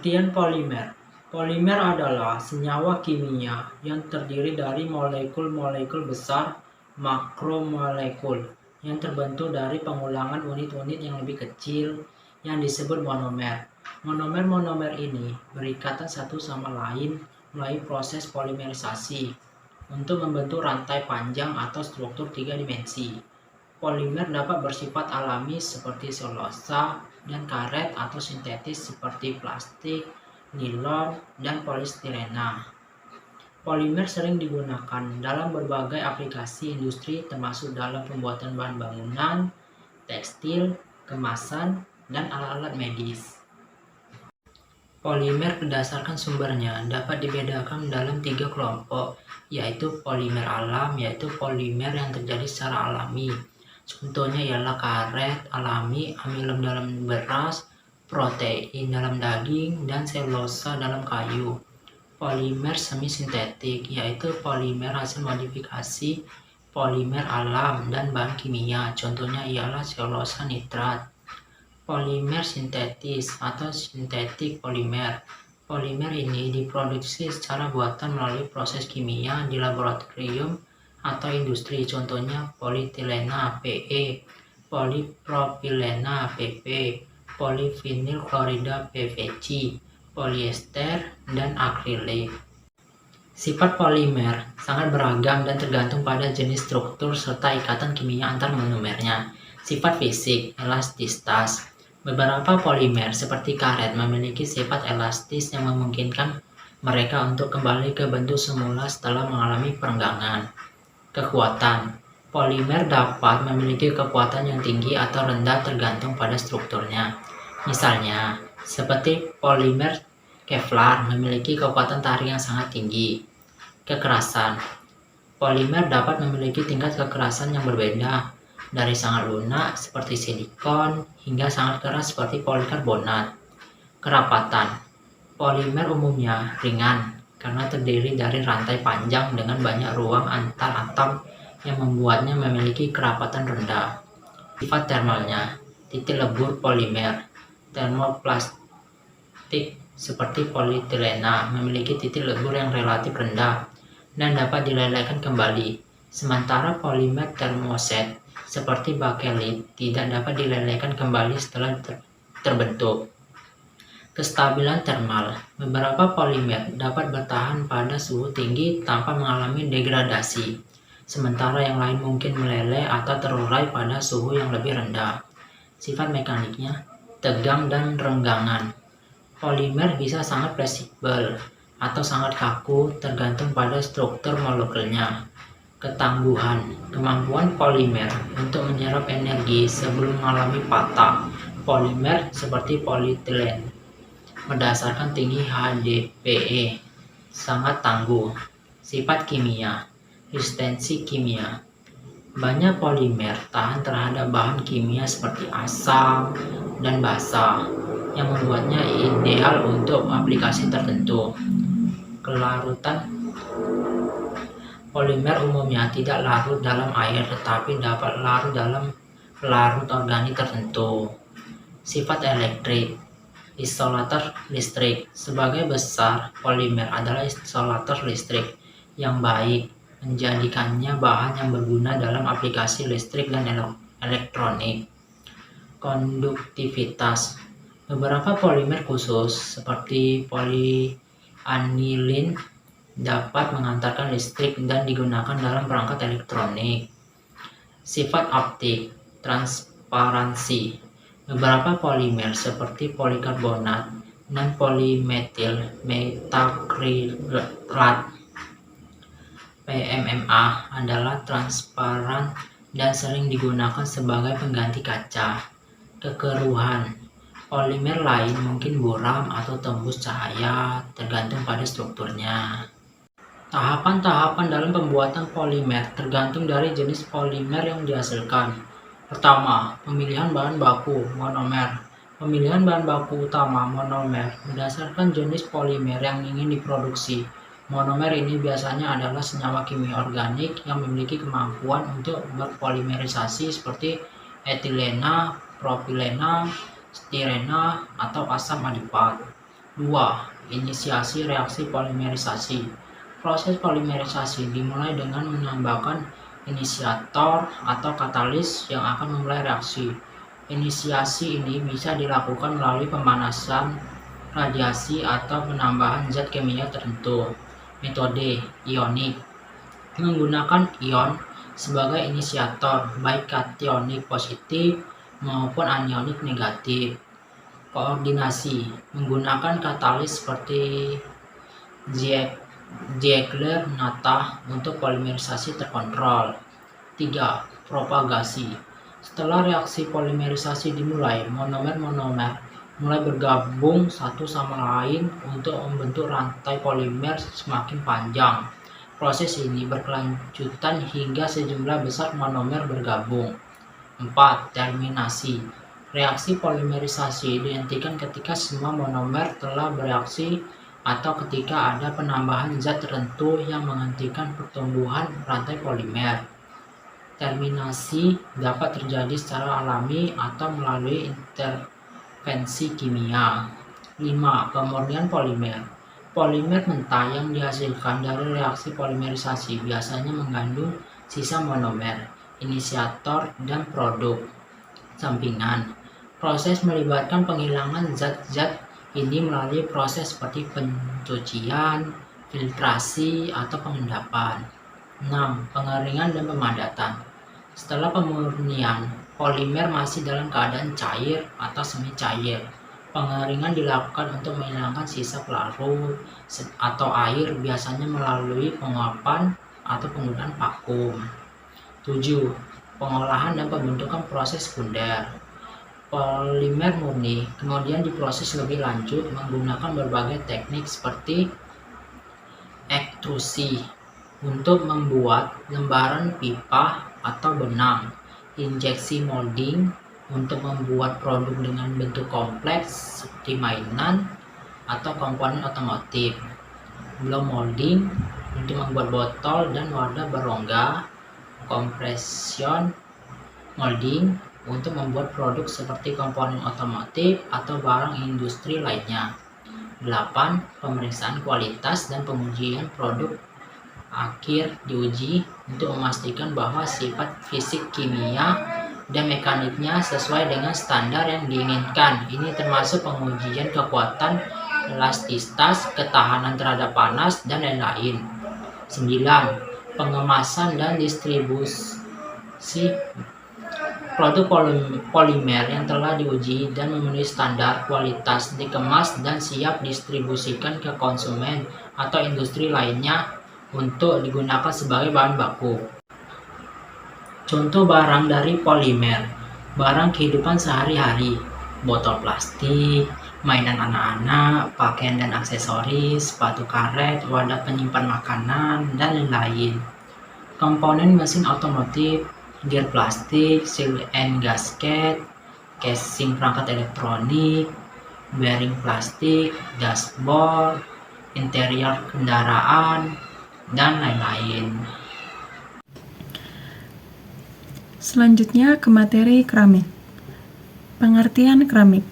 Pengertian polimer. Polimer adalah senyawa kimia yang terdiri dari molekul-molekul besar makromolekul yang terbentuk dari pengulangan unit-unit yang lebih kecil yang disebut monomer. Monomer-monomer ini berikatan satu sama lain melalui proses polimerisasi untuk membentuk rantai panjang atau struktur 3 dimensi. Polimer dapat bersifat alami seperti selulosa dan karet atau sintetis seperti plastik, nilon, dan polistirena. Polimer sering digunakan dalam berbagai aplikasi industri termasuk dalam pembuatan bahan bangunan, tekstil, kemasan, dan alat-alat medis. Polimer berdasarkan sumbernya dapat dibedakan dalam 3 kelompok, yaitu polimer alam, yaitu polimer yang terjadi secara alami. Contohnya ialah karet alami, amilem dalam beras, protein dalam daging, dan selulosa dalam kayu. Polimer semi-sintetik, yaitu polimer hasil modifikasi polimer alam dan bahan kimia. Contohnya ialah selulosa nitrat. Polimer sintetis atau sintetik polimer. Polimer ini diproduksi secara buatan melalui proses kimia di laboratorium atau industri. Contohnya polietilena PE, polipropilena PP, polivinil klorida PVC, polyester, dan akrilik. Sifat polimer sangat beragam dan tergantung pada jenis struktur serta ikatan kimia antar monomernya. Sifat fisik, elastisitas. Beberapa polimer seperti karet memiliki sifat elastis yang memungkinkan mereka untuk kembali ke bentuk semula setelah mengalami perenggangan. Kekuatan. Polimer dapat memiliki kekuatan yang tinggi atau rendah tergantung pada strukturnya. Misalnya, seperti polimer Kevlar memiliki kekuatan tarik yang sangat tinggi. Kekerasan. Polimer dapat memiliki tingkat kekerasan yang berbeda, dari sangat lunak seperti silikon hingga sangat keras seperti polikarbonat. Kerapatan. Polimer umumnya ringan karena terdiri dari rantai panjang dengan banyak ruang antar atom yang membuatnya memiliki kerapatan rendah. Sifat termalnya. Titik lebur polimer. Termoplastik seperti polietilena memiliki titik lebur yang relatif rendah dan dapat dilelehkan kembali. Sementara polimer termoset seperti bakelit tidak dapat dilelehkan kembali setelah terbentuk. Kestabilan termal. Beberapa polimer dapat bertahan pada suhu tinggi tanpa mengalami degradasi, sementara yang lain mungkin meleleh atau terurai pada suhu yang lebih rendah. Sifat mekaniknya, tegang dan renggangan. Polimer bisa sangat fleksibel atau sangat kaku tergantung pada struktur molekulnya. Ketangguhan. Kemampuan polimer untuk menyerap energi sebelum mengalami patah. Polimer seperti polietilen berdasarkan tinggi HDPE sangat tangguh. Sifat kimia. Resistensi kimia. Banyak polimer tahan terhadap bahan kimia seperti asam dan basa yang membuatnya ideal untuk aplikasi tertentu. Kelarutan. Polimer umumnya tidak larut dalam air tetapi dapat larut dalam larut organik tertentu. Sifat elektrik. Isolator listrik. Sebagai besar, polimer adalah isolator listrik yang baik, menjadikannya bahan yang berguna dalam aplikasi listrik dan elektronik. Konduktivitas. Beberapa polimer khusus seperti polianilin dapat mengantarkan listrik dan digunakan dalam perangkat elektronik. Sifat optik. Transparansi. Beberapa polimer seperti polikarbonat dan polimetil metakrilat PMMA adalah transparan dan sering digunakan sebagai pengganti kaca. Kekeruhan. Polimer lain mungkin buram atau tembus cahaya tergantung pada strukturnya. Tahapan-tahapan dalam pembuatan polimer tergantung dari jenis polimer yang dihasilkan. Pertama, pemilihan bahan baku monomer. Pemilihan bahan baku utama monomer berdasarkan jenis polimer yang ingin diproduksi. Monomer ini biasanya adalah senyawa kimia organik yang memiliki kemampuan untuk berpolimerisasi seperti etilena, propilena, stirena, atau asam adipat. 2. Inisiasi reaksi polimerisasi. Proses polimerisasi dimulai dengan menambahkan inisiator atau katalis yang akan memulai reaksi. Inisiasi ini bisa dilakukan melalui pemanasan, radiasi, atau penambahan zat kimia tertentu. Metode ionik menggunakan ion sebagai inisiator, baik kationik positif maupun anionik negatif. Koordinasi menggunakan katalis seperti Ziegler-Natta untuk polimerisasi terkontrol. 3. Propagasi. Setelah reaksi polimerisasi dimulai, monomer-monomer mulai bergabung satu sama lain untuk membentuk rantai polimer semakin panjang. Proses ini berkelanjutan hingga sejumlah besar monomer bergabung. 4. Terminasi. Reaksi polimerisasi dihentikan ketika semua monomer telah bereaksi atau ketika ada penambahan zat tertentu yang menghentikan pertumbuhan rantai polimer. Terminasi dapat terjadi secara alami atau melalui intervensi kimia. 5. Pemurnian polimer. Polimer mentah yang dihasilkan dari reaksi polimerisasi biasanya mengandung sisa monomer, inisiator, dan produk sampingan. Proses melibatkan penghilangan zat-zat ini melalui proses seperti pencucian, filtrasi, atau pengendapan. 6. Pengeringan dan pemadatan. Setelah pemurnian, polimer masih dalam keadaan cair atau semi cair. Pengeringan dilakukan untuk menghilangkan sisa pelarut atau air, biasanya melalui penguapan atau penggunaan vakum. 7. Pengolahan dan pembentukan proses sekunder. Polimer murni kemudian diproses lebih lanjut menggunakan berbagai teknik seperti ekstrusi untuk membuat lembaran pipa atau benang, injeksi molding untuk membuat produk dengan bentuk kompleks seperti mainan atau komponen otomotif, blow molding untuk membuat botol dan wadah berongga, compression molding untuk membuat produk seperti komponen otomotif atau barang industri lainnya. 8. Pemeriksaan kualitas dan pengujian produk akhir diuji untuk memastikan bahwa sifat fisik, kimia, dan mekaniknya sesuai dengan standar yang diinginkan. Ini termasuk pengujian kekuatan, elastisitas, ketahanan terhadap panas, dan lain-lain. 9. Pengemasan dan distribusi. Produk polimer yang telah diuji dan memenuhi standar kualitas dikemas dan siap distribusikan ke konsumen atau industri lainnya untuk digunakan sebagai bahan baku. Contoh barang dari polimer: barang kehidupan sehari-hari, botol plastik, mainan anak-anak, pakaian dan aksesoris, sepatu karet, wadah penyimpan makanan, dan lain-lain. Komponen mesin otomotif, gear plastik, seal and gasket, casing perangkat elektronik, bearing plastik, dashboard, interior kendaraan, dan lain-lain. Selanjutnya ke materi keramik. Pengertian keramik.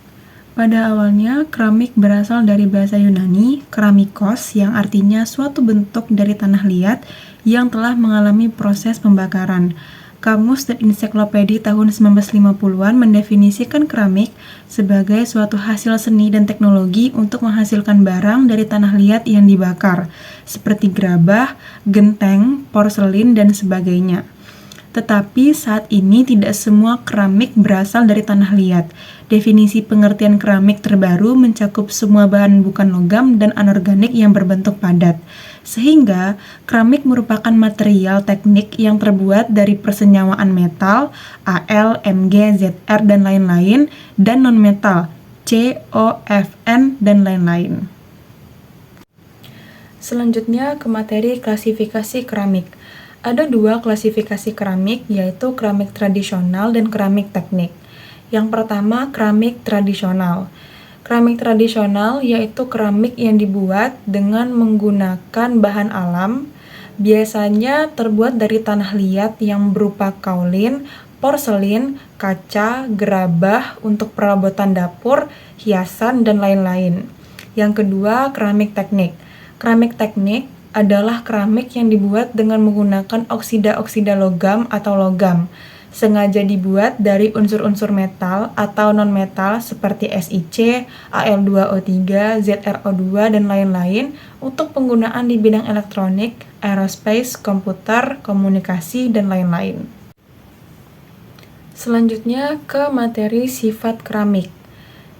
Pada awalnya, keramik berasal dari bahasa Yunani, keramikos, yang artinya suatu bentuk dari tanah liat yang telah mengalami proses pembakaran. Kamus dan Ensiklopedia tahun 1950-an mendefinisikan keramik sebagai suatu hasil seni dan teknologi untuk menghasilkan barang dari tanah liat yang dibakar, seperti gerabah, genteng, porselin, dan sebagainya. Tetapi saat ini tidak semua keramik berasal dari tanah liat. Definisi pengertian keramik terbaru mencakup semua bahan bukan logam dan anorganik yang berbentuk padat. Sehingga keramik merupakan material teknik yang terbuat dari persenyawaan metal, Al, Mg, Zr, dan lain-lain, dan non-metal, COFN, dan lain-lain. Selanjutnya ke materi klasifikasi keramik. Ada dua klasifikasi keramik, yaitu keramik tradisional dan keramik teknik. Yang pertama, keramik tradisional. Keramik tradisional yaitu keramik yang dibuat dengan menggunakan bahan alam, biasanya terbuat dari tanah liat yang berupa kaolin, porselin, kaca, gerabah untuk perabotan dapur, hiasan, dan lain-lain. Yang kedua, keramik teknik. Keramik teknik adalah keramik yang dibuat dengan menggunakan oksida-oksida logam atau logam. Sengaja dibuat dari unsur-unsur metal atau non-metal seperti SiC, Al2O3, ZrO2, dan lain-lain untuk penggunaan di bidang elektronik, aerospace, komputer, komunikasi, dan lain-lain. Selanjutnya ke materi sifat keramik.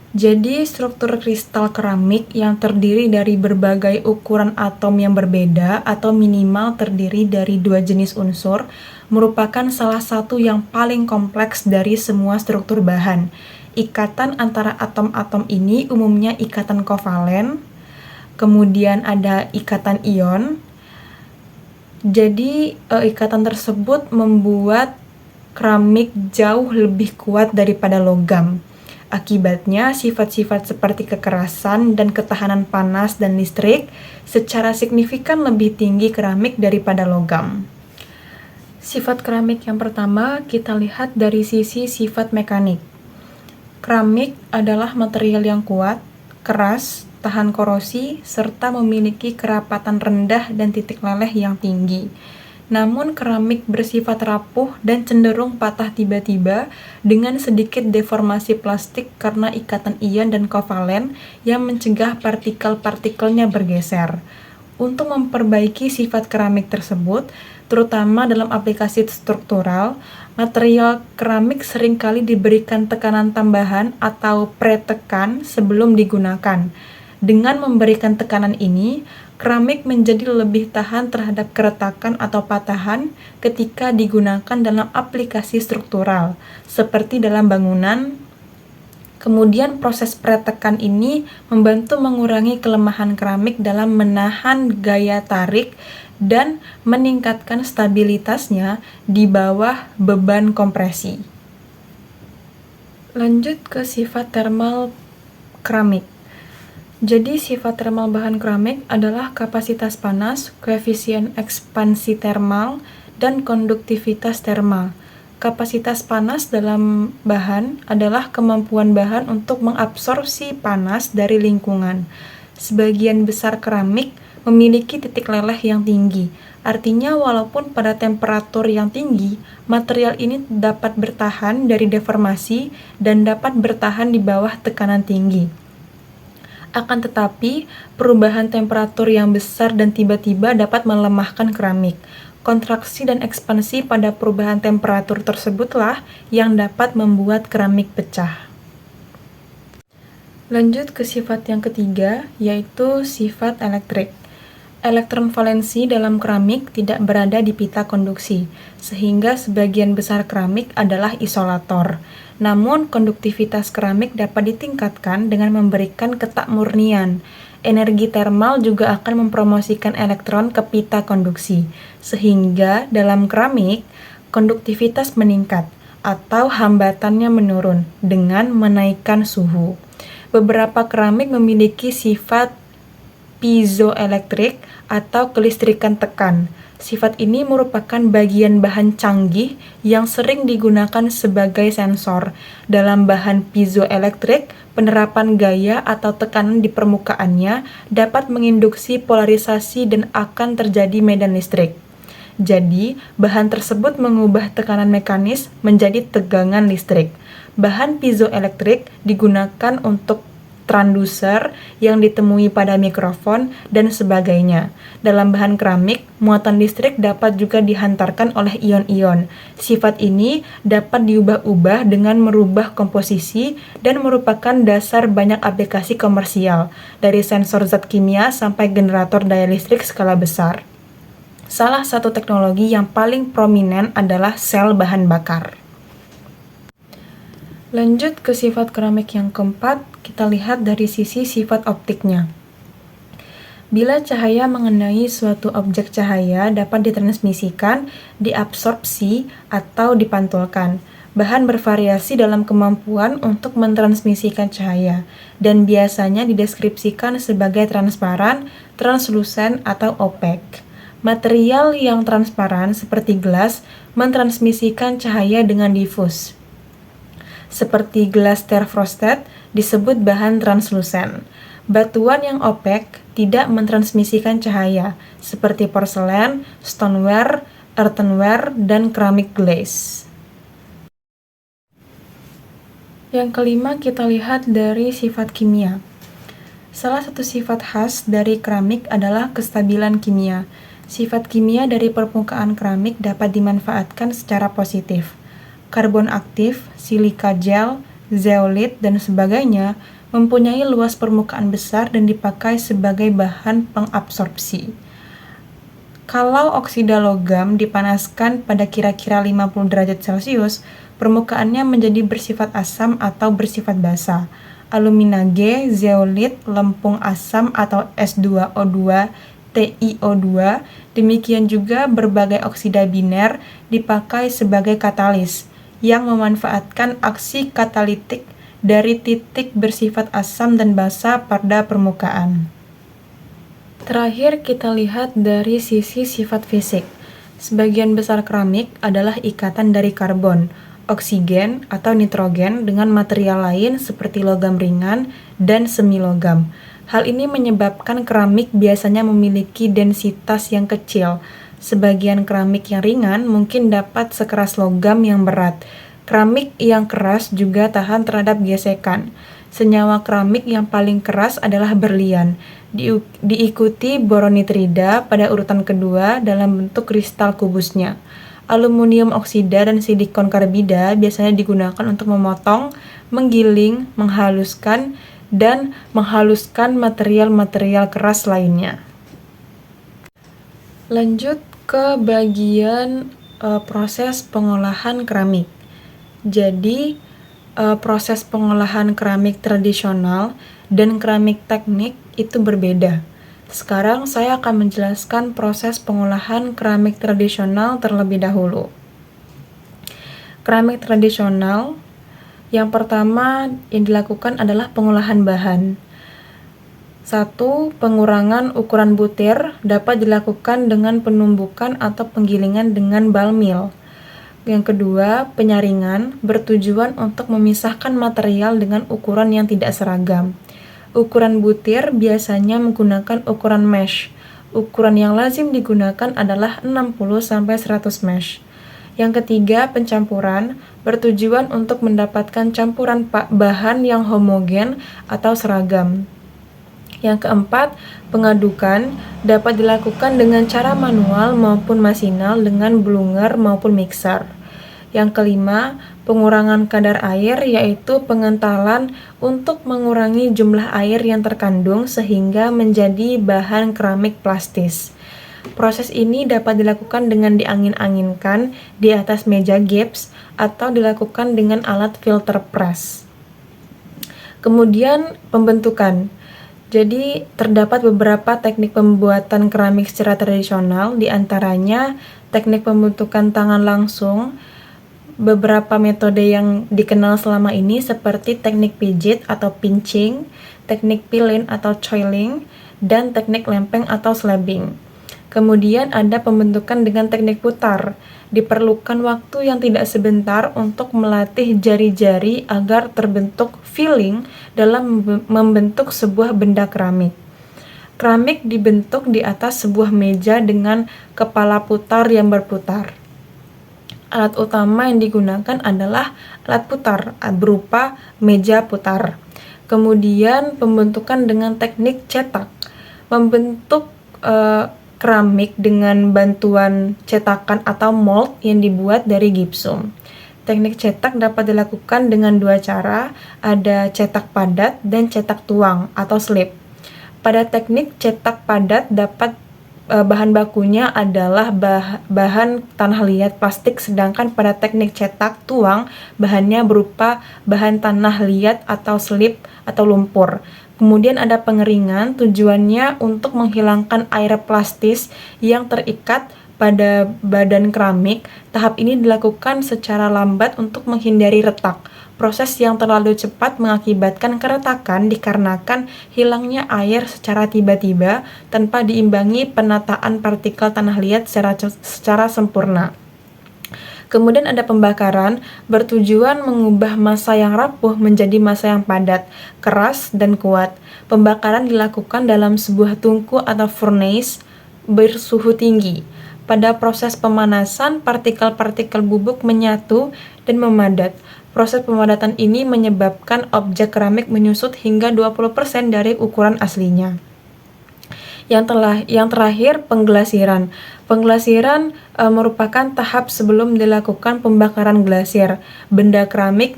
Jadi, struktur kristal keramik yang terdiri dari berbagai ukuran atom yang berbeda atau minimal terdiri dari 2 jenis unsur merupakan salah satu yang paling kompleks dari semua struktur bahan. Ikatan antara atom-atom ini umumnya ikatan kovalen, kemudian ada ikatan ion. Jadi, ikatan tersebut membuat keramik jauh lebih kuat daripada logam. Akibatnya, sifat-sifat seperti kekerasan dan ketahanan panas dan listrik secara signifikan lebih tinggi keramik daripada logam. Sifat keramik yang pertama kita lihat dari sisi sifat mekanik. Keramik adalah material yang kuat, keras, tahan korosi, serta memiliki kerapatan rendah dan titik leleh yang tinggi. Namun keramik bersifat rapuh dan cenderung patah tiba-tiba dengan sedikit deformasi plastik karena ikatan ion dan kovalen yang mencegah partikel-partikelnya bergeser. Untuk memperbaiki sifat keramik tersebut, terutama dalam aplikasi struktural, material keramik seringkali diberikan tekanan tambahan atau pretekan sebelum digunakan. Dengan memberikan tekanan ini, keramik menjadi lebih tahan terhadap keretakan atau patahan ketika digunakan dalam aplikasi struktural, seperti dalam bangunan. Kemudian proses pretekan ini membantu mengurangi kelemahan keramik dalam menahan gaya tarik dan meningkatkan stabilitasnya di bawah beban kompresi. Lanjut ke sifat termal keramik. Jadi, sifat termal bahan keramik adalah kapasitas panas, koefisien ekspansi termal, dan konduktivitas termal. Kapasitas panas dalam bahan adalah kemampuan bahan untuk mengabsorpsi panas dari lingkungan. Sebagian besar keramik memiliki titik leleh yang tinggi. Artinya, walaupun pada temperatur yang tinggi, material ini dapat bertahan dari deformasi dan dapat bertahan di bawah tekanan tinggi. Akan tetapi, perubahan temperatur yang besar dan tiba-tiba dapat melemahkan keramik. Kontraksi dan ekspansi pada perubahan temperatur tersebutlah yang dapat membuat keramik pecah. Lanjut ke sifat yang ketiga, yaitu sifat elektrik. Elektron valensi dalam keramik tidak berada di pita konduksi, sehingga sebagian besar keramik adalah isolator. Namun, konduktivitas keramik dapat ditingkatkan dengan memberikan ketakmurnian. Energi termal juga akan mempromosikan elektron ke pita konduksi, sehingga dalam keramik, konduktivitas meningkat atau hambatannya menurun dengan menaikkan suhu. Beberapa keramik memiliki sifat piezoelektrik atau kelistrikan tekan. Sifat ini merupakan bagian bahan canggih yang sering digunakan sebagai sensor. Dalam bahan piezoelektrik, penerapan gaya atau tekanan di permukaannya dapat menginduksi polarisasi dan akan terjadi medan listrik. Jadi, bahan tersebut mengubah tekanan mekanis menjadi tegangan listrik. Bahan piezoelektrik digunakan untuk transducer yang ditemui pada mikrofon, dan sebagainya. Dalam bahan keramik, muatan listrik dapat juga dihantarkan oleh ion-ion. Sifat ini dapat diubah-ubah dengan merubah komposisi dan merupakan dasar banyak aplikasi komersial, dari sensor zat kimia sampai generator daya listrik skala besar. Salah satu teknologi yang paling prominent adalah sel bahan bakar. Lanjut ke sifat keramik yang keempat, kita lihat dari sisi sifat optiknya. Bila cahaya mengenai suatu objek cahaya dapat ditransmisikan, diabsorpsi, atau dipantulkan. Bahan bervariasi dalam kemampuan untuk mentransmisikan cahaya, dan biasanya dideskripsikan sebagai transparan, translusen, atau opek. Material yang transparan seperti gelas mentransmisikan cahaya dengan difus. Seperti gelas terfrosted disebut bahan translusen. Batuan yang opek tidak mentransmisikan cahaya, seperti porselen, stoneware, earthenware, dan keramik glaze. Yang kelima, kita lihat dari sifat kimia. Salah satu sifat khas dari keramik adalah kestabilan kimia. Sifat kimia dari permukaan keramik dapat dimanfaatkan secara positif. Karbon aktif, silika gel, zeolit, dan sebagainya mempunyai luas permukaan besar dan dipakai sebagai bahan pengabsorpsi. Kalau oksida logam dipanaskan pada kira-kira 50 derajat Celcius, permukaannya menjadi bersifat asam atau bersifat basa. Alumina G, zeolit, lempung asam atau S2O2, TiO2, demikian juga berbagai oksida biner dipakai sebagai katalis yang memanfaatkan aksi katalitik dari titik bersifat asam dan basa pada permukaan. Terakhir, kita lihat dari sisi sifat fisik. Sebagian besar keramik adalah ikatan dari karbon, oksigen, atau nitrogen dengan material lain seperti logam ringan dan semilogam. Hal ini menyebabkan keramik biasanya memiliki densitas yang kecil. Sebagian keramik yang ringan mungkin dapat sekeras logam yang berat. Keramik yang keras juga tahan terhadap gesekan. Senyawa keramik yang paling keras adalah berlian, diikuti boronitrida pada urutan kedua dalam bentuk kristal kubusnya. Aluminium oksida dan silikon karbida biasanya digunakan untuk memotong, menggiling, menghaluskan, dan menghaluskan material-material keras lainnya. Lanjut ke bagian proses pengolahan keramik. Jadi, proses pengolahan keramik tradisional dan keramik teknik itu berbeda. Sekarang saya akan menjelaskan proses pengolahan keramik tradisional terlebih dahulu. Keramik tradisional, yang pertama yang dilakukan adalah pengolahan bahan. 1. Pengurangan ukuran butir dapat dilakukan dengan penumbukan atau penggilingan dengan ball mill. Yang kedua, penyaringan bertujuan untuk memisahkan material dengan ukuran yang tidak seragam. Ukuran butir biasanya menggunakan ukuran mesh. Ukuran yang lazim digunakan adalah 60-100 mesh. Yang ketiga, pencampuran bertujuan untuk mendapatkan campuran bahan yang homogen atau seragam. Yang keempat, pengadukan dapat dilakukan dengan cara manual maupun masinal dengan blunger maupun mixer. Yang kelima, pengurangan kadar air, yaitu pengentalan untuk mengurangi jumlah air yang terkandung sehingga menjadi bahan keramik plastis. Proses ini dapat dilakukan dengan diangin-anginkan di atas meja gips atau dilakukan dengan alat filter press. Kemudian pembentukan. Jadi terdapat beberapa teknik pembuatan keramik secara tradisional, di antaranya teknik pembentukan tangan langsung. Beberapa metode yang dikenal selama ini seperti teknik pijit atau pinching, teknik pilin atau coiling, dan teknik lempeng atau slabbing. Kemudian ada pembentukan dengan teknik putar. Diperlukan waktu yang tidak sebentar untuk melatih jari-jari agar terbentuk filling dalam membentuk sebuah benda keramik. Keramik dibentuk di atas sebuah meja dengan kepala putar yang berputar. Alat utama yang digunakan adalah alat putar berupa meja putar. Kemudian pembentukan dengan teknik cetak. Membentuk keramik dengan bantuan cetakan atau mold yang dibuat dari gipsum. Teknik cetak dapat dilakukan dengan dua cara, ada cetak padat dan cetak tuang atau slip. Pada teknik cetak padat dapat bahan bakunya adalah bahan tanah liat plastik, sedangkan pada teknik cetak tuang bahannya berupa bahan tanah liat atau slip atau lumpur. Kemudian ada pengeringan, tujuannya untuk menghilangkan air plastis yang terikat pada badan keramik. Tahap ini dilakukan secara lambat untuk menghindari retak. Proses yang terlalu cepat mengakibatkan keretakan dikarenakan hilangnya air secara tiba-tiba tanpa diimbangi penataan partikel tanah liat secara sempurna. Kemudian ada pembakaran, bertujuan mengubah massa yang rapuh menjadi massa yang padat, keras, dan kuat. Pembakaran dilakukan dalam sebuah tungku atau furnace bersuhu tinggi. Pada proses pemanasan, partikel-partikel bubuk menyatu dan memadat. Proses pemadatan ini menyebabkan objek keramik menyusut hingga 20% dari ukuran aslinya. Yang terakhir, pengglasiran. Pengglasiran merupakan tahap sebelum dilakukan pembakaran glasir. Benda keramik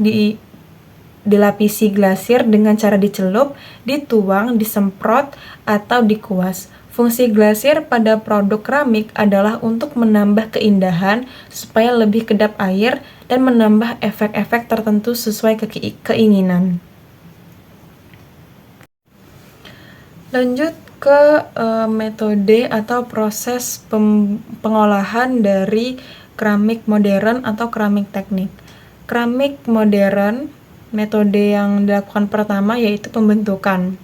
dilapisi glasir dengan cara dicelup, dituang, disemprot, atau dikuas. Fungsi glasir pada produk keramik adalah untuk menambah keindahan supaya lebih kedap air dan menambah efek-efek tertentu sesuai keinginan. Lanjut ke metode atau proses pengolahan dari keramik modern atau keramik teknik. Keramik modern, metode yang dilakukan pertama yaitu pembentukan.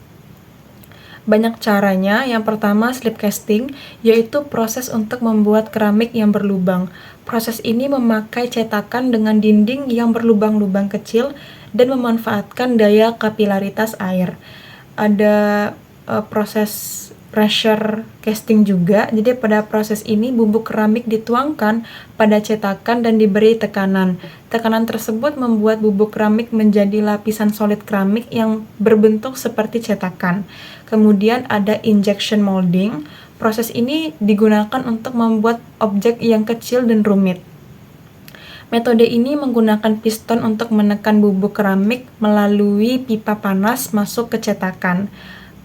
Banyak caranya. Yang pertama, slip casting, yaitu proses untuk membuat keramik yang berlubang. Proses ini memakai cetakan dengan dinding yang berlubang-lubang kecil dan memanfaatkan daya kapilaritas air. Ada proses pressure casting juga. Jadi pada proses ini bubuk keramik dituangkan pada cetakan dan diberi tekanan. Tekanan tersebut membuat bubuk keramik menjadi lapisan solid keramik yang berbentuk seperti cetakan. Kemudian ada injection molding. Proses ini digunakan untuk membuat objek yang kecil dan rumit. Metode ini menggunakan piston untuk menekan bubuk keramik melalui pipa panas masuk ke cetakan.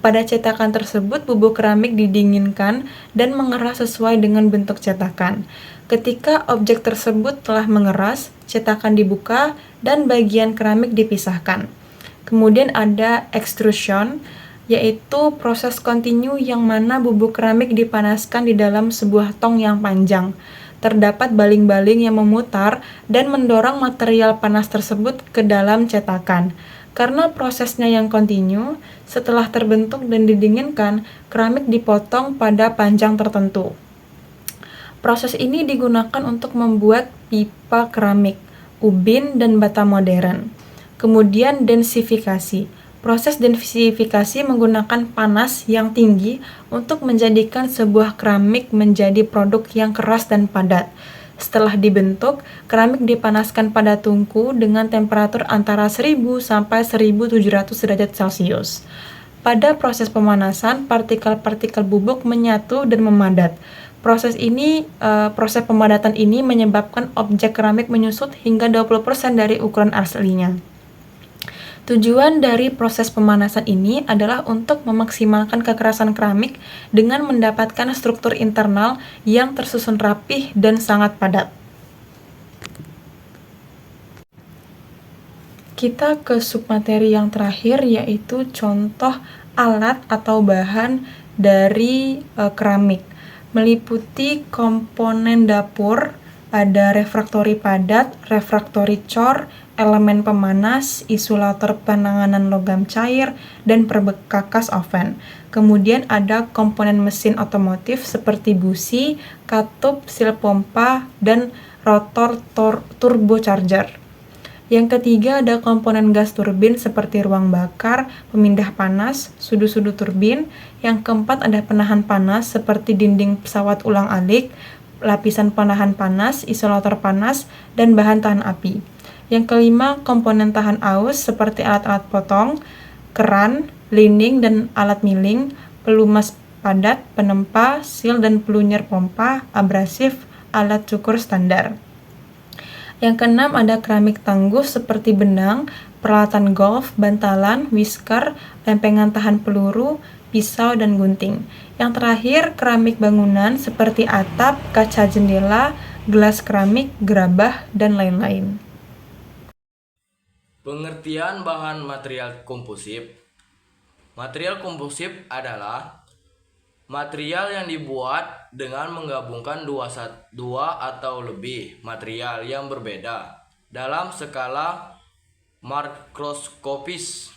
Pada cetakan tersebut, bubuk keramik didinginkan dan mengeras sesuai dengan bentuk cetakan. Ketika objek tersebut telah mengeras, cetakan dibuka dan bagian keramik dipisahkan. Kemudian ada extrusion, yaitu proses kontinu yang mana bubuk keramik dipanaskan di dalam sebuah tong yang panjang. Terdapat baling-baling yang memutar dan mendorong material panas tersebut ke dalam cetakan. Karena prosesnya yang kontinu, setelah terbentuk dan didinginkan, keramik dipotong pada panjang tertentu. Proses ini digunakan untuk membuat pipa keramik, ubin, dan bata modern. Kemudian densifikasi. Proses densifikasi menggunakan panas yang tinggi untuk menjadikan sebuah keramik menjadi produk yang keras dan padat. Setelah dibentuk, keramik dipanaskan pada tungku dengan temperatur antara 1000 sampai 1700 derajat Celcius. Pada proses pemanasan, partikel-partikel bubuk menyatu dan memadat. Proses pemadatan ini menyebabkan objek keramik menyusut hingga 20% dari ukuran aslinya. Tujuan dari proses pemanasan ini adalah untuk memaksimalkan kekerasan keramik dengan mendapatkan struktur internal yang tersusun rapih dan sangat padat. Kita ke submateri yang terakhir, yaitu contoh alat atau bahan dari keramik. Meliputi komponen dapur, ada refraktori padat, refraktori cor, elemen pemanas, isolator penanganan logam cair, dan perbekas oven. Kemudian ada komponen mesin otomotif seperti busi, katup, sil pompa, dan rotor turbocharger. Yang ketiga ada komponen gas turbin seperti ruang bakar, pemindah panas, sudu-sudu turbin. Yang keempat ada penahan panas seperti dinding pesawat ulang-alik, lapisan penahan panas, isolator panas, dan bahan tahan api. Yang kelima, komponen tahan aus seperti alat-alat potong, keran, lining, dan alat milling, pelumas padat, penempa, sil, dan pelunyer pompa, abrasif, alat cukur standar. Yang keenam, ada keramik tangguh seperti benang, peralatan golf, bantalan, whisker, lempengan tahan peluru, pisau, dan gunting. Yang terakhir, keramik bangunan seperti atap, kaca jendela, gelas keramik, gerabah, dan lain-lain. Pengertian bahan material komposip. Material komposip adalah material yang dibuat dengan menggabungkan dua atau lebih material yang berbeda dalam skala makroskopis.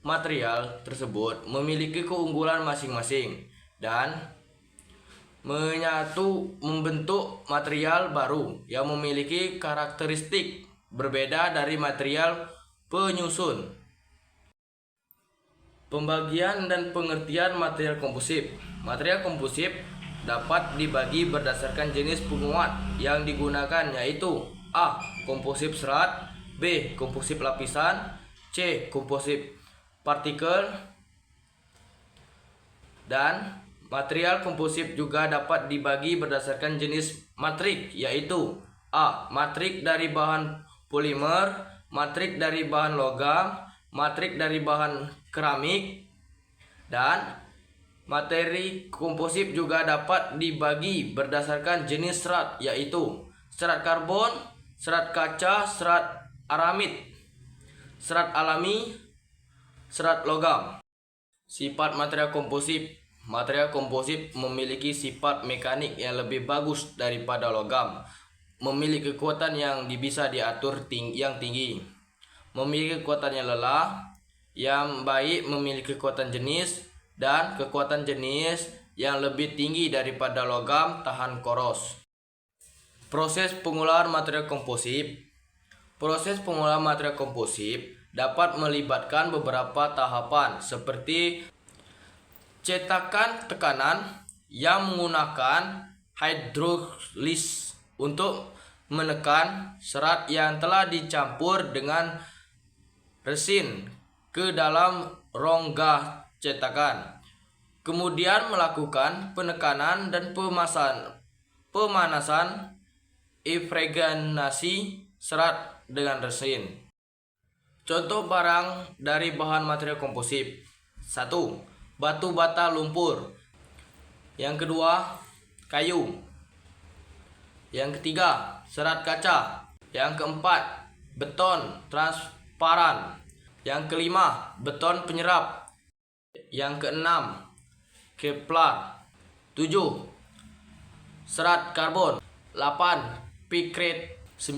Material tersebut memiliki keunggulan masing-masing dan membentuk material baru yang memiliki karakteristik berbeda dari material penyusun. Pembagian dan pengertian material komposip. Material komposip dapat dibagi berdasarkan jenis penguat yang digunakan, yaitu A. Komposip serat, B. Komposip lapisan, C. Komposip partikel. Dan material komposip juga dapat dibagi berdasarkan jenis matrik, yaitu A. Matrik dari bahan polimer, matrik dari bahan logam, matrik dari bahan keramik. Dan materi komposip juga dapat dibagi berdasarkan jenis serat, yaitu serat karbon, serat kaca, serat aramid, serat alami, serat logam. Sifat material komposip. Material komposip memiliki sifat mekanik yang lebih bagus daripada logam, memiliki kekuatan yang bisa diatur yang tinggi, memiliki kekuatan yang lelah, yang baik, memiliki kekuatan jenis, dan kekuatan jenis yang lebih tinggi daripada logam, tahan koros. Proses pengolahan material komposip. Proses pengolahan material komposip dapat melibatkan beberapa tahapan seperti cetakan tekanan yang menggunakan hidrolis untuk menekan serat yang telah dicampur dengan resin ke dalam rongga cetakan. Kemudian melakukan penekanan dan pemanasan impregnasi serat dengan resin. Contoh barang dari bahan material komposip. 1. Batu bata lumpur. Yang kedua, kayu. Yang ketiga, serat kaca. Yang keempat, beton transparan. Yang kelima, beton penyerap. Yang keenam, Kevlar. 7. Serat karbon. 8. Pikrit. 9.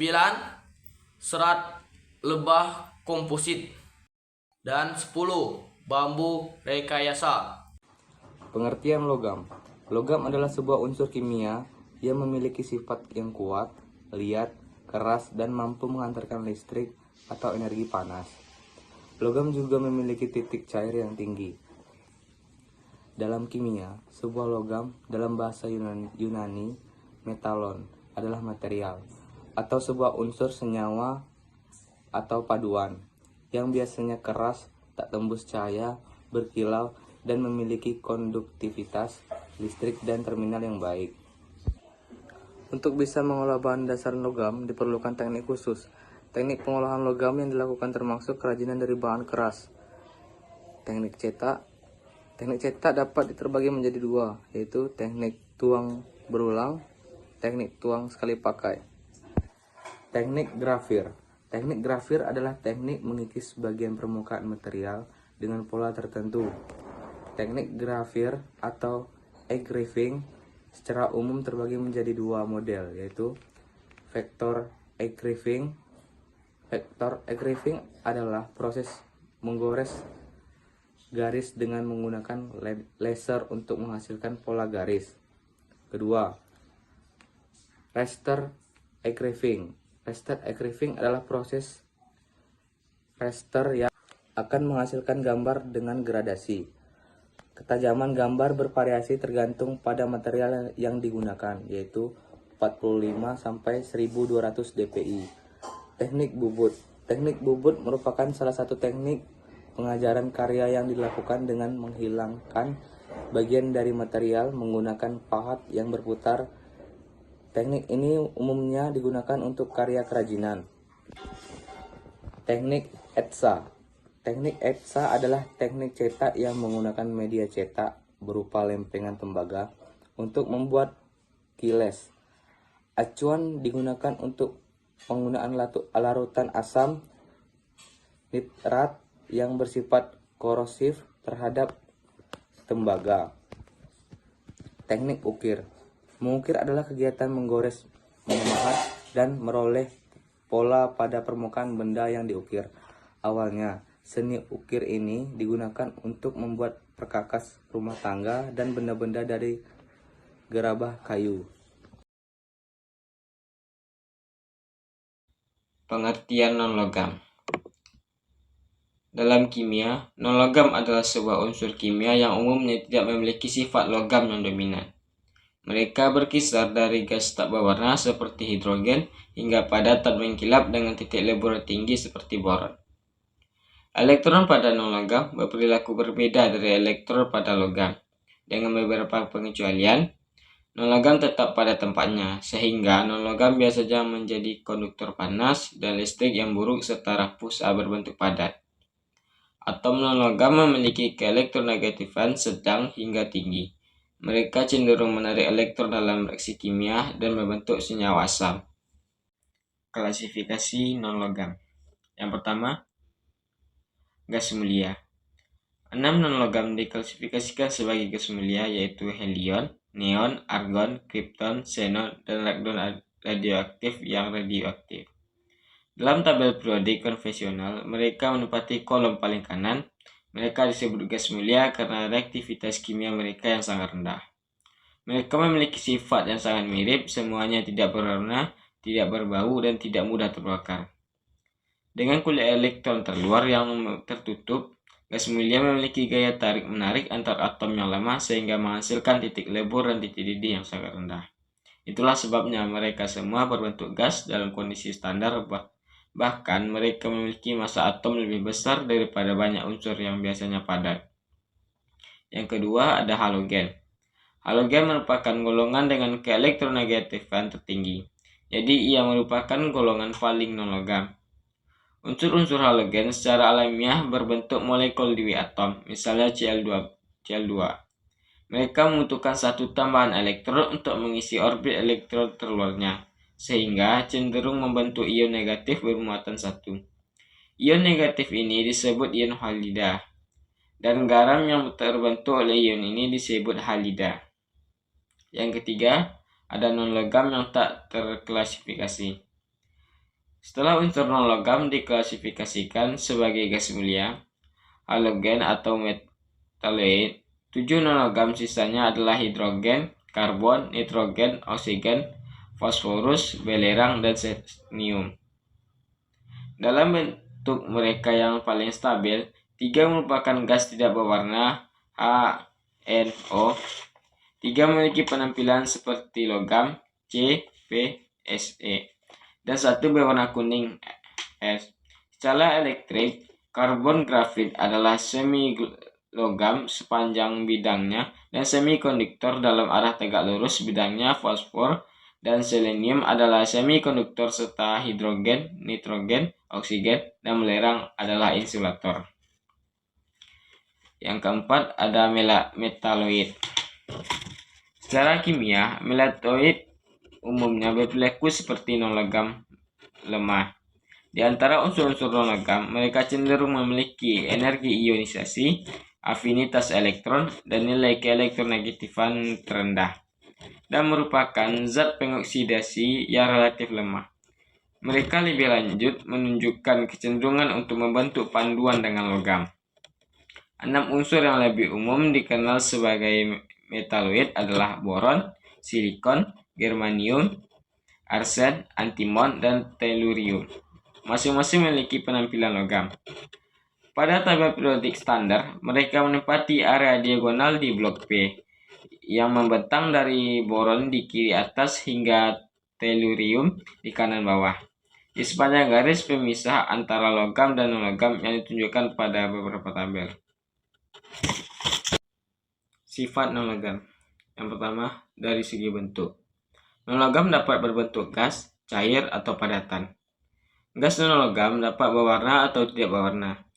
Serat lebah komposit. Dan 10. Bambu rekayasa. Pengertian logam. Logam adalah sebuah unsur kimia yang memiliki sifat yang kuat, liat, keras, dan mampu menghantarkan listrik atau energi panas. Logam juga memiliki titik cair yang tinggi. Dalam kimia, sebuah logam dalam bahasa Yunani, metalon, adalah material atau sebuah unsur senyawa atau paduan yang biasanya keras, tak tembus cahaya, berkilau, dan memiliki konduktivitas listrik dan terminal yang baik. Untuk bisa mengolah bahan dasar logam diperlukan teknik khusus. Teknik pengolahan logam yang dilakukan termasuk kerajinan dari bahan keras. Teknik cetak. Teknik cetak dapat terbagi menjadi dua, yaitu teknik tuang berulang, teknik tuang sekali pakai. Teknik grafir. Teknik grafir adalah teknik mengikis bagian permukaan material dengan pola tertentu. Teknik grafir atau engraving secara umum terbagi menjadi dua model, yaitu vektor engraving. Vektor engraving adalah proses menggores garis dengan menggunakan laser untuk menghasilkan pola garis. Kedua, raster engraving. Raster engraving adalah proses raster yang akan menghasilkan gambar dengan gradasi. Ketajaman gambar bervariasi tergantung pada material yang digunakan, yaitu 45 sampai 1200 dpi. Teknik bubut. Teknik bubut merupakan salah satu teknik pengajaran karya yang dilakukan dengan menghilangkan bagian dari material menggunakan pahat yang berputar. Teknik ini umumnya digunakan untuk karya kerajinan. Teknik etsa. Teknik etsa adalah teknik cetak yang menggunakan media cetak berupa lempengan tembaga untuk membuat kiles. Acuan digunakan untuk penggunaan larutan asam nitrat yang bersifat korosif terhadap tembaga. Teknik ukir. Mengukir adalah kegiatan menggores, memahat, dan meroleh pola pada permukaan benda yang diukir. Awalnya, seni ukir ini digunakan untuk membuat perkakas rumah tangga dan benda-benda dari gerabah kayu. Pengertian non-logam. Dalam kimia, non-logam adalah sebuah unsur kimia yang umumnya tidak memiliki sifat logam yang dominan. Mereka berkisar dari gas tak berwarna seperti hidrogen hingga pada tak mengkilap dengan titik lebur tinggi seperti boron. Elektron pada non-logam berperilaku berbeda dari elektron pada logam. Dengan beberapa pengecualian, non-logam tetap pada tempatnya, sehingga non-logam biasanya menjadi konduktor panas dan listrik yang buruk serta rapuh saat berbentuk padat. Atom non-logam memiliki keelektronegatifan sedang hingga tinggi. Mereka cenderung menarik elektron dalam reaksi kimia dan membentuk senyawa asam. Klasifikasi non-logam. Yang pertama, gas mulia. 6 non-logam diklasifikasikan sebagai gas mulia, yaitu helium, neon, argon, krypton, xenon, dan radon radioaktif yang radioaktif. Dalam tabel periodik konvensional, mereka menempati kolom paling kanan. Mereka disebut gas mulia karena reaktivitas kimia mereka yang sangat rendah. Mereka memiliki sifat yang sangat mirip, semuanya tidak berwarna, tidak berbau, dan tidak mudah terbakar. Dengan kulit elektron terluar yang tertutup, gas mulia memiliki gaya tarik-menarik antar atom yang lemah sehingga menghasilkan titik lebur dan titik didih yang sangat rendah. Itulah sebabnya mereka semua berbentuk gas dalam kondisi standar, bahkan mereka memiliki massa atom lebih besar daripada banyak unsur yang biasanya padat. Yang kedua ada halogen. Halogen merupakan golongan dengan keelektronegatifan tertinggi, jadi ia merupakan golongan paling non-logam. Unsur-unsur halogen secara alamiah berbentuk molekul di atom, misalnya Cl2. Mereka membutuhkan satu tambahan elektron untuk mengisi orbit elektron terluarnya, sehingga cenderung membentuk ion negatif bermuatan 1. Ion negatif ini disebut ion halida, dan garam yang terbentuk oleh ion ini disebut halida. Yang ketiga, ada non-logam yang tak terklasifikasi. Setelah unsur non-logam diklasifikasikan sebagai gas mulia, halogen atau metaloid, 7 non-logam sisanya adalah hidrogen, karbon, nitrogen, oksigen, fosforus, belerang, dan selenium. Dalam bentuk mereka yang paling stabil, 3 merupakan gas tidak berwarna, HNO. 3 memiliki penampilan seperti logam, CpSe. Dan 1 berwarna kuning, S. Secara elektrik, karbon grafit adalah semi logam sepanjang bidangnya dan semikonduktor dalam arah tegak lurus bidangnya. Fosfor dan selenium adalah semikonduktor serta hidrogen, nitrogen, oksigen, dan belerang adalah insulator. Yang keempat ada metaloid. Secara kimia, metaloid umumnya berperilaku seperti non-logam lemah. Di antara unsur-unsur non-logam, mereka cenderung memiliki energi ionisasi, afinitas elektron, dan nilai keelektronegatifan terendah, dan merupakan zat pengoksidasi yang relatif lemah. Mereka lebih lanjut menunjukkan kecenderungan untuk membentuk panduan dengan logam. 6 unsur yang lebih umum dikenal sebagai metaloid adalah boron, silikon, germanium, arsen, antimon, dan tellurium. Masing-masing memiliki penampilan logam. Pada tabel periodik standar, mereka menempati area diagonal di blok P, yang membentang dari boron di kiri atas hingga tellurium di kanan bawah, di sepanjang garis pemisah antara logam dan non-logam yang ditunjukkan pada beberapa tabel. Sifat non-logam. Yang pertama, dari segi bentuk. Non-logam dapat berbentuk gas, cair, atau padatan. Gas non-logam dapat berwarna atau tidak berwarna.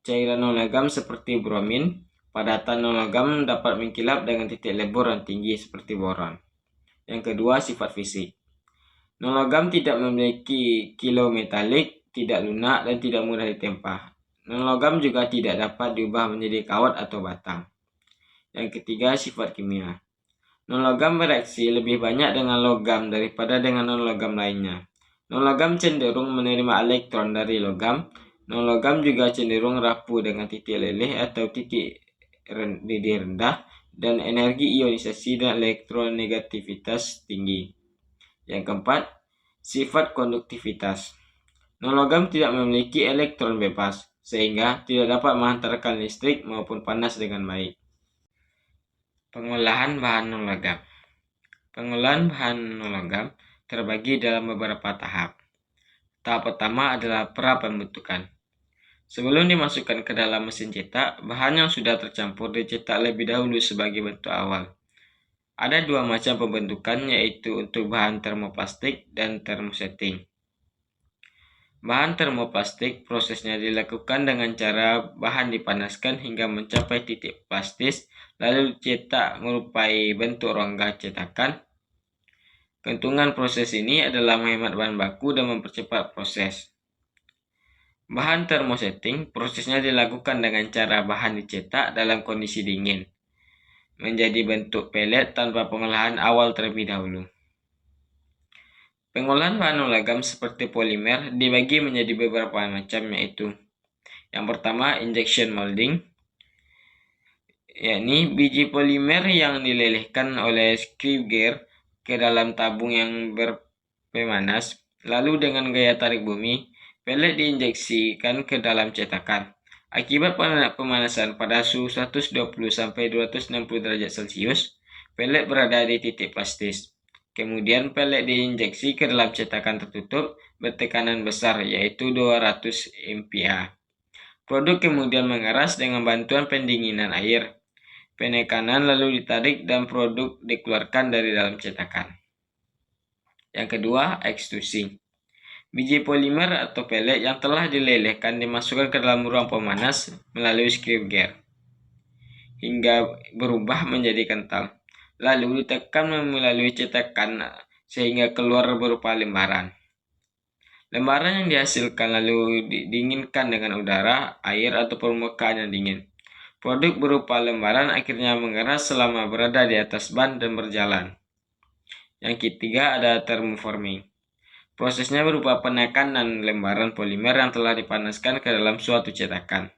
Cairan non-logam seperti bromin, padatan non-logam dapat mengkilap dengan titik lebur yang tinggi seperti boron. Yang kedua, sifat fisik. Non-logam tidak memiliki kilometalik, tidak lunak, dan tidak mudah ditempa. Non-logam juga tidak dapat diubah menjadi kawat atau batang. Yang ketiga, sifat kimia. Non-logam bereaksi lebih banyak dengan logam daripada dengan non-logam lainnya. Non-logam cenderung menerima elektron dari logam. Non-logam juga cenderung rapuh dengan titik leleh atau titik didih rendah dan energi ionisasi dan elektronegativitas tinggi. Yang keempat, sifat konduktivitas. Non-logam tidak memiliki elektron bebas, sehingga tidak dapat menghantarkan listrik maupun panas dengan baik. Pengolahan bahan non-logam. Pengolahan bahan non-logam terbagi dalam beberapa tahap. Tahap pertama adalah pra-pembentukan. Sebelum dimasukkan ke dalam mesin cetak, bahan yang sudah tercampur dicetak lebih dahulu sebagai bentuk awal. Ada dua macam pembentukan, yaitu untuk bahan termoplastik dan termosetting. Bahan termoplastik prosesnya dilakukan dengan cara bahan dipanaskan hingga mencapai titik plastis, lalu dicetak menyerupai bentuk rongga cetakan. Keuntungan proses ini adalah menghemat bahan baku dan mempercepat proses. Bahan termosetting prosesnya dilakukan dengan cara bahan dicetak dalam kondisi dingin, menjadi bentuk pelet tanpa pengolahan awal terlebih dahulu. Pengolahan bahan non-logam seperti polimer dibagi menjadi beberapa macam, yaitu yang pertama injection molding, yakni biji polimer yang dilelehkan oleh screw-gear ke dalam tabung yang berpemanas, lalu dengan gaya tarik bumi, pelet diinjeksikan ke dalam cetakan. Akibat pemanasan pada suhu 120-260 derajat Celcius, pelet berada di titik plastis. Kemudian pelet diinjeksi ke dalam cetakan tertutup bertekanan besar, yaitu 200 MPa. Produk kemudian mengeras dengan bantuan pendinginan air, penekanan lalu ditarik dan produk dikeluarkan dari dalam cetakan. Yang kedua, ekstrusi. Biji polimer atau pelet yang telah dilelehkan dimasukkan ke dalam ruang pemanas melalui screw-gear hingga berubah menjadi kental. Lalu ditekan melalui cetakan sehingga keluar berupa lembaran. Lembaran yang dihasilkan lalu didinginkan dengan udara, air atau permukaan yang dingin. Produk berupa lembaran akhirnya mengeras selama berada di atas ban dan berjalan. Yang ketiga ada thermoforming. Prosesnya berupa penekanan lembaran polimer yang telah dipanaskan ke dalam suatu cetakan.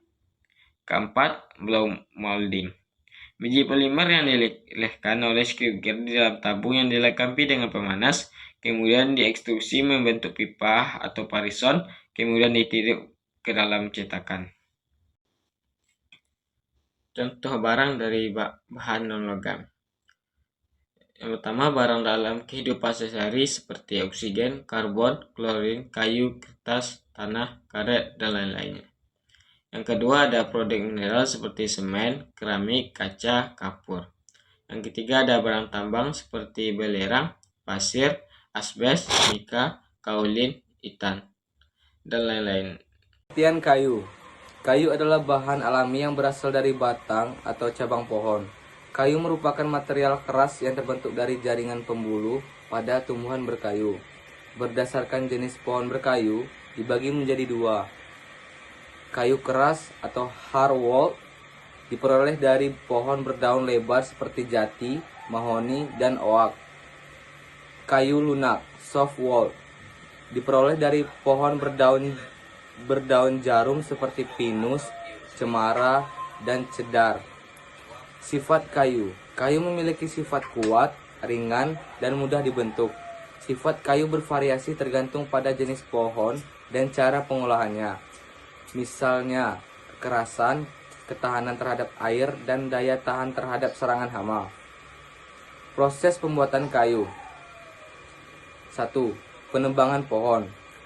Keempat, blow molding. Biji polimer yang dilelehkan oleh screw-gear di dalam tabung yang dilengkapi dengan pemanas, kemudian diekstrusi membentuk pipa atau parison, kemudian ditiup ke dalam cetakan. Contoh barang dari bahan non-logam. Yang pertama, barang dalam kehidupan sehari-hari seperti oksigen, karbon, klorin, kayu, kertas, tanah, karet, dan lain-lainnya. Yang kedua ada produk mineral seperti semen, keramik, kaca, kapur. Yang ketiga ada barang tambang seperti belerang, pasir, asbes, mika, kaolin, intan, dan lain-lain. Pengertian kayu. Kayu adalah bahan alami yang berasal dari batang atau cabang pohon. Kayu merupakan material keras yang terbentuk dari jaringan pembuluh pada tumbuhan berkayu. Berdasarkan jenis pohon berkayu, dibagi menjadi dua. Kayu keras atau hardwood diperoleh dari pohon berdaun lebar seperti jati, mahoni, dan oak. Kayu lunak, softwood, diperoleh dari pohon berdaun jarum seperti pinus, cemara, dan cedar. Sifat kayu. Kayu memiliki sifat kuat, ringan, dan mudah dibentuk. Sifat kayu bervariasi tergantung pada jenis pohon dan cara pengolahannya. Misalnya, kekerasan, ketahanan terhadap air, dan daya tahan terhadap serangan hama. Proses pembuatan kayu. 1. Penebangan pohon.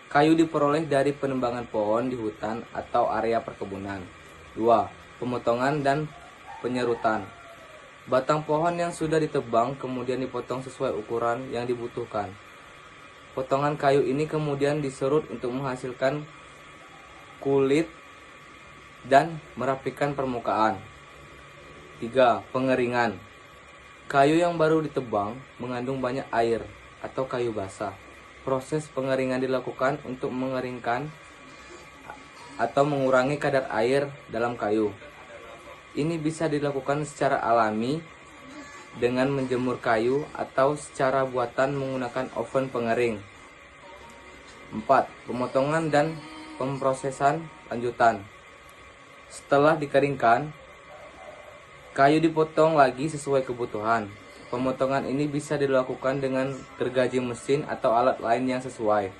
Kayu diperoleh dari penebangan pohon di hutan atau area perkebunan. 2. Pemotongan dan penyerutan. Batang pohon yang sudah ditebang kemudian dipotong sesuai ukuran yang dibutuhkan. Potongan kayu ini kemudian diserut untuk menghasilkan kulit dan merapikan permukaan. 3. Pengeringan. Kayu yang baru ditebang mengandung banyak air atau kayu basah. Proses pengeringan dilakukan untuk mengeringkan atau mengurangi kadar air dalam kayu. Ini bisa dilakukan secara alami dengan menjemur kayu atau secara buatan menggunakan oven pengering. 4. Pemotongan dan pemrosesan lanjutan. Setelah dikeringkan, Kayu dipotong lagi sesuai kebutuhan. Pemotongan ini bisa dilakukan dengan gergaji mesin atau alat lain yang sesuai.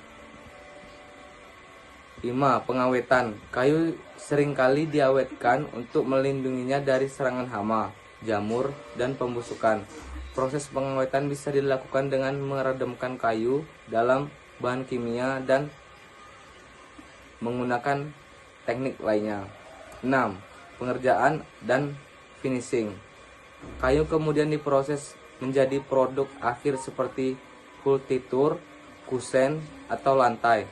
5. Pengawetan. Kayu seringkali diawetkan untuk melindunginya dari serangan hama, jamur, dan pembusukan. Proses pengawetan bisa dilakukan dengan meredamkan kayu dalam bahan kimia dan menggunakan teknik lainnya. 6. Pengerjaan dan finishing. Kayu kemudian diproses menjadi produk akhir seperti kultitur, kusen, atau lantai.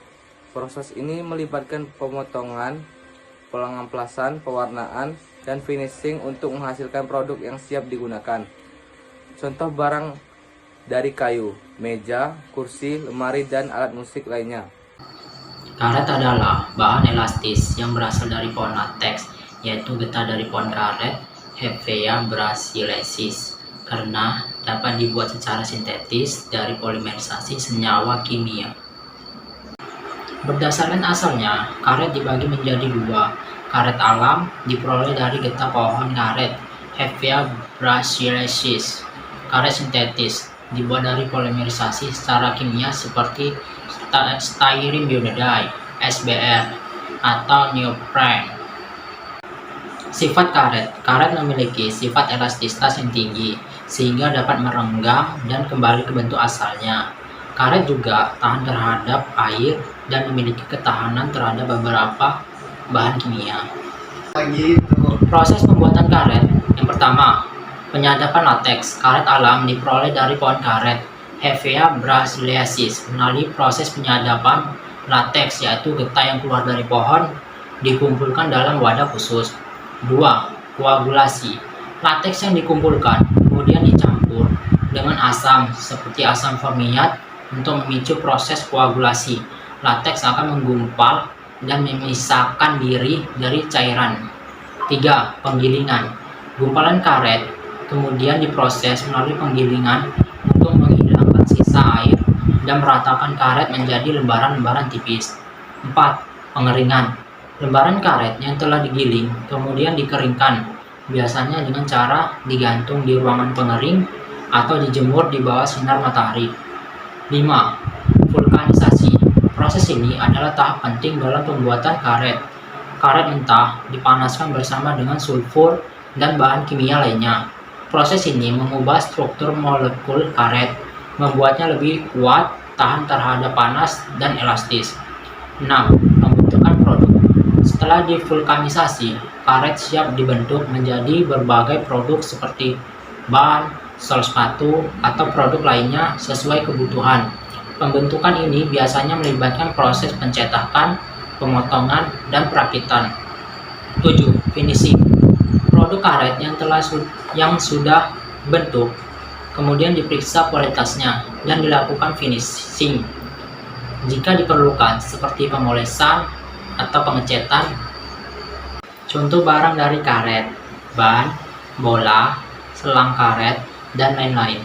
Proses ini melibatkan pemotongan, pengamplasan, pewarnaan, dan finishing untuk menghasilkan produk yang siap digunakan. Contoh barang dari kayu: meja, kursi, lemari, dan alat musik lainnya. Karet adalah bahan elastis yang berasal dari pohon latex, yaitu getah dari pohon karet, Hevea brasiliensis, karena dapat dibuat secara sintetis dari polimerisasi senyawa kimia. Berdasarkan asalnya, karet dibagi menjadi dua. Karet alam diperoleh dari getah pohon karet, Hevea brasiliensis. Karet sintetis dibuat dari polimerisasi secara kimia seperti styrene butadiene (SBR) atau neoprene. Sifat karet. Karet memiliki sifat elastisitas yang tinggi, sehingga dapat merenggang dan kembali ke bentuk asalnya. Karet juga tahan terhadap air dan memiliki ketahanan terhadap beberapa bahan kimia. Proses pembuatan karet. Yang pertama, penyadapan lateks. Karet alam diperoleh dari pohon karet, Hevea brasiliensis, melalui proses penyadapan lateks, yaitu getah yang keluar dari pohon dikumpulkan dalam wadah khusus. 2. Koagulasi. Lateks yang dikumpulkan kemudian dicampur dengan asam seperti asam formiat untuk memicu proses koagulasi. Lateks akan menggumpal dan memisahkan diri dari cairan. 3. Penggilingan. Gumpalan karet kemudian diproses melalui penggilingan untuk menghilangkan sisa air dan meratakan karet menjadi lembaran-lembaran tipis. 4. Pengeringan. Lembaran karet yang telah digiling kemudian dikeringkan, biasanya dengan cara digantung di ruangan pengering atau dijemur di bawah sinar matahari. 5. Vulkanisasi. Proses ini adalah tahap penting dalam pembuatan karet. Karet mentah dipanaskan bersama dengan sulfur dan bahan kimia lainnya. Proses ini mengubah struktur molekul karet, membuatnya lebih kuat, tahan terhadap panas, dan elastis. 6. Pembentukan produk. Setelah divulkanisasi, karet siap dibentuk menjadi berbagai produk seperti ban, sol sepatu, atau produk lainnya sesuai kebutuhan. Pembentukan ini biasanya melibatkan proses pencetakan, pemotongan, dan perakitan. 7. Finishing. Produk karet yang sudah bentuk kemudian diperiksa kualitasnya dan dilakukan finishing jika diperlukan, seperti pemolesan atau pengecetan. Contoh barang dari karet: ban, bola, selang karet, dan lain-lain.